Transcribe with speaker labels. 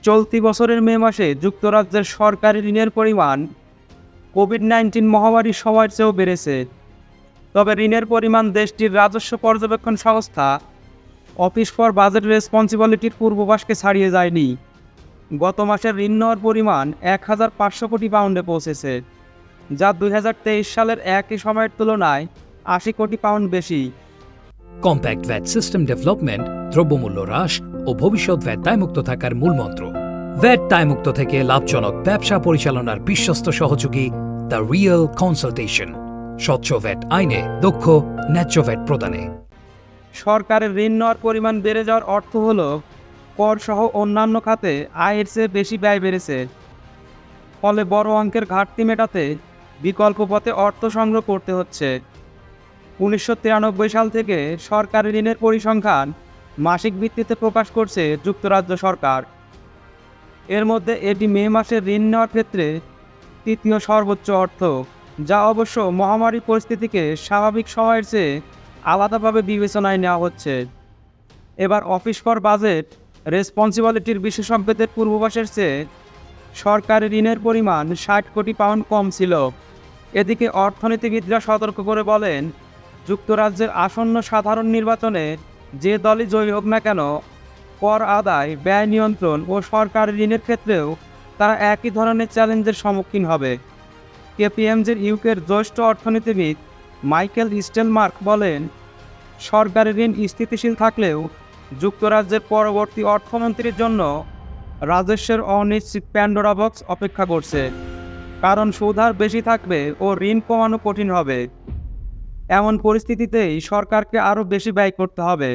Speaker 1: চলতি বছরের মে মাসে যুক্তরাজ্যের সরকারি ঋণের পরিমাণ কোভিড-19 মহামারীর সময়ের চেয়েও বেড়েছে। তবে ঋণের পরিমাণ দেশটির রাজস্ব পর্যবেক্ষণ সংস্থা অফিস ফর বাজেট রেসপন্সিবিলিটির পূর্বাভাসকে ছাড়িয়ে যায়নি। গত মাসের ঋণ নেওয়ার পরিমাণ ১,৫০০ কোটি পাউন্ডে পৌঁছেছে, যা ২০২৩ সালের একই সময়ের তুলনায় ৮০ কোটি পাউন্ড বেশি।
Speaker 2: কম্প্যাক্ট ভ্যাট সিস্টেম ডেভেলপমেন্ট, দ্রব্যমূল্য হ্রাস ও ভবিষ্যৎ ভ্যাট দায়মুক্ত থাকার মূলমন্ত্র। ভ্যাট দায়মুক্ত থেকে লাভজনক ব্যবসা পরিচালনার বিশ্বস্ত সহযোগী দ্য রিয়েল কনসালটেশন। স্বচ্ছ ভ্যাট আইনে দক্ষ ন্যায্য ভ্যাট প্রদানে।
Speaker 1: সরকারের ঋণ নেওয়ার পরিমাণ বেড়ে যাওয়ার অর্থ হল কর সহ অন্যান্য খাতে আয়ের চেয়ে বেশি ব্যয় বেড়েছে। ফলে বড় অঙ্কের ঘাটতি মেটাতে বিকল্প পথে অর্থ সংগ্রহ করতে হচ্ছে। ১৯৯৩ সাল থেকে সরকারি ঋণের পরিসংখ্যান মাসিক ভিত্তিতে প্রকাশ করছে যুক্তরাজ্য সরকার। এর মধ্যে এটি মে মাসে ঋণ নেওয়ার ক্ষেত্রে তৃতীয় সর্বোচ্চ অর্থ, যা অবশ্য মহামারী পরিস্থিতিকে স্বাভাবিক সময়ের চেয়ে আলাদাভাবে বিবেচনায় নেওয়া হচ্ছে। এবার অফিস ফর বাজেট রেসপন্সিবিলিটির বিশেষজ্ঞদের পূর্বাভাসের চেয়ে সরকারি ঋণের পরিমাণ ৬০ কোটি পাউন্ড কম ছিল। এদিকে অর্থনীতিবিদরা সতর্ক করে বলেন, যুক্তরাজ্যের আসন্ন সাধারণ নির্বাচনে যে দলই জয়ী হোক না কেন, কর আদায়, ব্যয় নিয়ন্ত্রণ ও সরকারি ঋণের ক্ষেত্রেও তারা একই ধরনের চ্যালেঞ্জের সম্মুখীন হবে। কেপিএমজির ইউকের জ্যেষ্ঠ অর্থনীতিবিদ মাইকেল স্টেলমার্ক বলেন, সরকারি ঋণ স্থিতিশীল থাকলেও যুক্তরাজ্যের পরবর্তী অর্থমন্ত্রীর জন্য রাজস্বের অনিশ্চিত প্যান্ডোরা বক্স অপেক্ষা করছে, কারণ সুদহার বেশি থাকবে ও ঋণ কমানো কঠিন হবে। এমন পরিস্থিতিতেই সরকারকে আরও বেশি ব্যয় করতে হবে।